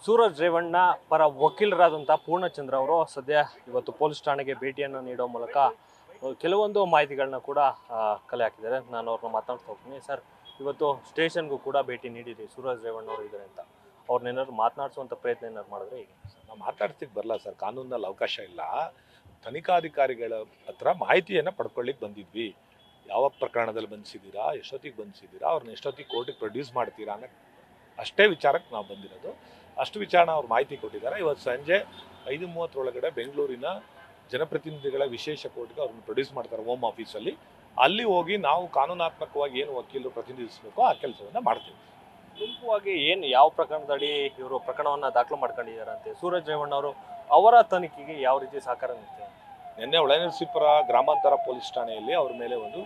ಸೂರಜ್ ರೇವಣ್ಣ ಪರ ವಕೀಲರಾದಂಥ ಪೂರ್ಣಚಂದ್ರ ಅವರು ಸದ್ಯ ಇವತ್ತು ಪೊಲೀಸ್ ಠಾಣೆಗೆ ಭೇಟಿಯನ್ನು ನೀಡೋ ಮೂಲಕ ಕೆಲವೊಂದು ಮಾಹಿತಿಗಳನ್ನ ಕೂಡ ಕಲೆ ಹಾಕಿದ್ದಾರೆ. ನಾನು ಅವ್ರನ್ನ ಮಾತಾಡ್ತಾ ಹೋಗ್ತೀನಿ. ಸರ್, ಇವತ್ತು ಸ್ಟೇಷನ್ಗೂ ಕೂಡ ಭೇಟಿ ನೀಡಿದ್ರಿ, ಸೂರಜ್ ರೇವಣ್ಣ ಅವರು ಇದ್ದಾರೆ ಅಂತ. ಅವ್ರನ್ನೇನಾದ್ರು ಮಾತನಾಡಿಸುವಂಥ ಪ್ರಯತ್ನ ಏನಾದ್ರು ಮಾಡಿದ್ರೆ ಈಗ ನಾವು ಮಾತಾಡ್ತಿಕ್ಕೆ ಬರಲ್ಲ ಸರ್, ಕಾನೂನಲ್ಲಿ ಅವಕಾಶ ಇಲ್ಲ. ತನಿಖಾಧಿಕಾರಿಗಳ ಹತ್ರ ಮಾಹಿತಿಯನ್ನು ಪಡ್ಕೊಳ್ಳಿಕ್ಕೆ ಬಂದಿದ್ವಿ. ಯಾವ ಪ್ರಕರಣದಲ್ಲಿ ಬಂಧಿಸಿದ್ದೀರಾ, ಎಷ್ಟೊತ್ತಿಗೆ ಬಂಧಿಸಿದ್ದೀರಾ, ಅವ್ರನ್ನ ಎಷ್ಟೊತ್ತಿಗೆ ಕೋರ್ಟಿಗೆ ಪ್ರೊಡ್ಯೂಸ್ ಮಾಡ್ತೀರಾ ಅನ್ನೋ ಅಷ್ಟೇ ವಿಚಾರಕ್ಕೆ ನಾವು ಬಂದಿರೋದು. ಅಷ್ಟು ವಿಚಾರಣ ಅವ್ರು ಮಾಹಿತಿ ಕೊಟ್ಟಿದ್ದಾರೆ. ಇವತ್ತು ಸಂಜೆ 5:30 ಬೆಂಗಳೂರಿನ ಜನಪ್ರತಿನಿಧಿಗಳ ವಿಶೇಷ ಕೋರ್ಟ್ಗೆ ಅವ್ರನ್ನ ಪ್ರೊಡ್ಯೂಸ್ ಮಾಡ್ತಾರೆ ಹೋಮ್ ಆಫೀಸಲ್ಲಿ. ಅಲ್ಲಿ ಹೋಗಿ ನಾವು ಕಾನೂನಾತ್ಮಕವಾಗಿ ಏನು ವಕೀಲರು ಪ್ರತಿನಿಧಿಸಬೇಕೋ ಆ ಕೆಲಸವನ್ನು ಮಾಡ್ತೀವಿ. ಗುಂಪುವಾಗಿ ಏನು ಯಾವ ಪ್ರಕರಣದಡಿ ಇವರು ಪ್ರಕರಣವನ್ನು ದಾಖಲು ಮಾಡ್ಕೊಂಡಿದ್ದಾರಂತೆ ಸೂರಜ್ ರೇವಣ್ಣ ಅವರು, ಅವರ ತನಿಖೆಗೆ ಯಾವ ರೀತಿ ಸಹಕಾರ ನೀಡ್ತಾರೆ? ನಿನ್ನೆ ಹೊಳೆನರಸೀಪುರ ಗ್ರಾಮಾಂತರ ಪೊಲೀಸ್ ಠಾಣೆಯಲ್ಲಿ ಅವ್ರ ಮೇಲೆ ಒಂದು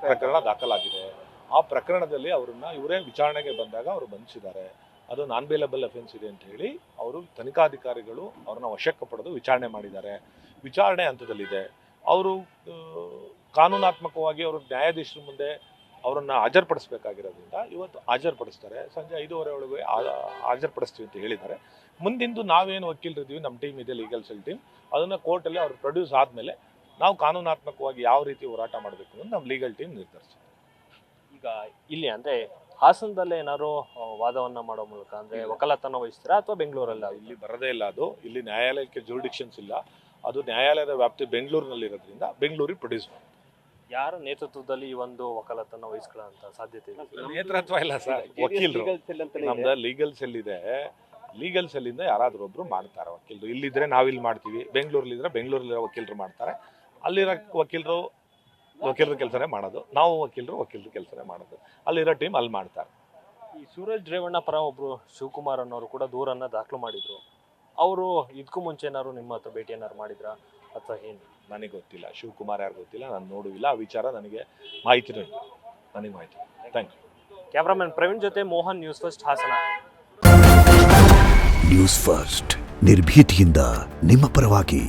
ಪ್ರಕರಣ ದಾಖಲಾಗಿದೆ. ಆ ಪ್ರಕರಣದಲ್ಲಿ ಅವರನ್ನ ಇವರೇ ವಿಚಾರಣೆಗೆ ಬಂದಾಗ ಅವರು ಬಂಧಿಸಿದ್ದಾರೆ. ಅದು ನಾನ್ ಬೇಲಬಲ್ ಅಫೆನ್ಸ್ ಇದೆ ಅಂತ ಹೇಳಿ ಅವರು ತನಿಖಾಧಿಕಾರಿಗಳು ಅವ್ರನ್ನ ವಶಕ್ಕೆ ಪಡೆದು ವಿಚಾರಣೆ ಮಾಡಿದ್ದಾರೆ. ವಿಚಾರಣೆ ಹಂತದಲ್ಲಿದೆ. ಅವರು ಕಾನೂನಾತ್ಮಕವಾಗಿ ಅವರು ನ್ಯಾಯಾಧೀಶರ ಮುಂದೆ ಅವರನ್ನು ಹಾಜರುಪಡಿಸಬೇಕಾಗಿರೋದ್ರಿಂದ ಇವತ್ತು ಹಾಜರುಪಡಿಸ್ತಾರೆ. ಸಂಜೆ 5:30 ಒಳಗೆ ಹಾಜರುಪಡಿಸ್ತೀವಿ ಅಂತ ಹೇಳಿದ್ದಾರೆ. ಮುಂದಿಂದು ನಾವೇನು ವಕೀಲರಿದ್ದೀವಿ, ನಮ್ಮ ಟೀಮ್ ಇದೆ, ಲೀಗಲ್ ಸೆಲ್ ಟೀಮ್, ಅದನ್ನು ಕೋರ್ಟಲ್ಲಿ ಅವ್ರು ಪ್ರೊಡ್ಯೂಸ್ ಆದಮೇಲೆ ನಾವು ಕಾನೂನಾತ್ಮಕವಾಗಿ ಯಾವ ರೀತಿ ಹೋರಾಟ ಮಾಡಬೇಕು ಅಂತ ನಮ್ಮ ಲೀಗಲ್ ಟೀಮ್ ನಿರ್ಧರಿಸ್ತೀವಿ. ಈಗ ಇಲ್ಲಿ ಅಂದರೆ ಹಾಸನದಲ್ಲೇ ಏನಾದ್ರು ವಾದವನ್ನು ಮಾಡೋ ಮೂಲಕ ಅಂದರೆ ವಕಾಲತನ ವಹಿಸ್ತೀರಾ ಅಥವಾ ಬೆಂಗಳೂರಲ್ಲ? ಇಲ್ಲಿ ಬರೋದೇ ಇಲ್ಲ. ಅದು ಇಲ್ಲಿ ನ್ಯಾಯಾಲಯಕ್ಕೆ ಜೂರಿಡಿಕ್ಷನ್ಸ್ ಇಲ್ಲ. ಅದು ನ್ಯಾಯಾಲಯದ ವ್ಯಾಪ್ತಿ ಬೆಂಗಳೂರಿನಲ್ಲಿರೋದ್ರಿಂದ ಬೆಂಗಳೂರಿಗೆ ಪ್ರೊಡ್ಯೂಸ್ ಮಾಡಿ. ಯಾರ ನೇತೃತ್ವದಲ್ಲಿ ಈ ಒಂದು ವಕಾಲತನ ವಹಿಸ್ಕೊಳ್ಳೋಂಥ ಸಾಧ್ಯತೆ ಇದೆ? ನೇತೃತ್ವ ಇಲ್ಲ ಸರ್, ವಕೀಲರು. ನಮ್ದು ಲೀಗಲ್ ಸೆಲ್ ಇದೆ. ಲೀಗಲ್ ಸೆಲ್ಲಿಂದ ಯಾರಾದ್ರೂ ಒಬ್ರು ಮಾಡ್ತಾರೆ ವಕೀಲರು. ಇಲ್ಲಿದ್ರೆ ನಾವಿಲ್ಲಿ ಮಾಡ್ತೀವಿ, ಬೆಂಗಳೂರಲ್ಲಿದ್ರೆ ಬೆಂಗಳೂರಲ್ಲಿರೋ ವಕೀಲರು ಮಾಡ್ತಾರೆ. ಅಲ್ಲಿರೋ ವಕೀಲರು ವಕೀಲರ ಕೆಲಸನೇ ಮಾಡೋದು, ನಾವು ವಕೀಲರ ಕೆಲಸನೇ ಮಾಡೋದು. ಅಲ್ಲಿರೋ ಟೀಮ್ ಅಲ್ಲಿ ಮಾಡ್ತಾರೆ. ಈ ಸೂರಜ್ ರೇವಣ್ಣ ಪರ ಒಬ್ರು ಶಿವಕುಮಾರ್ ಅನ್ನೋರು ಕೂಡ ದೂರನ್ನ ದಾಖಲು ಮಾಡಿದ್ರು. ಅವರು ಇದಕ್ಕೂ ಮುಂಚೆ ಏನಾದ್ರು ನಿಮ್ಮ ಹತ್ರ ಭೇಟಿ ಏನಾದ್ರು ಮಾಡಿದ್ರಾ ಅಥವಾ ಏನು? ನನಗೆ ಗೊತ್ತಿಲ್ಲ. ಶಿವಕುಮಾರ್ ಯಾರು ಗೊತ್ತಿಲ್ಲ, ನಾನು ನೋಡುವಿಲ್ಲ. ಆ ವಿಚಾರ ನನಗೆ ಮಾಹಿತಿನೂ ಇಲ್ಲ. ನನಗೆ ಮಾಹಿತಿ. Thank you. ಕ್ಯಾಮ್ರಾಮನ್ ಪ್ರವೀಣ್ ಜೊತೆ Mohan, news first Hassan. News first ನಿರ್ಭೀತಿಯಿಂದ ನಿಮ್ಮ ಪರವಾಗಿ.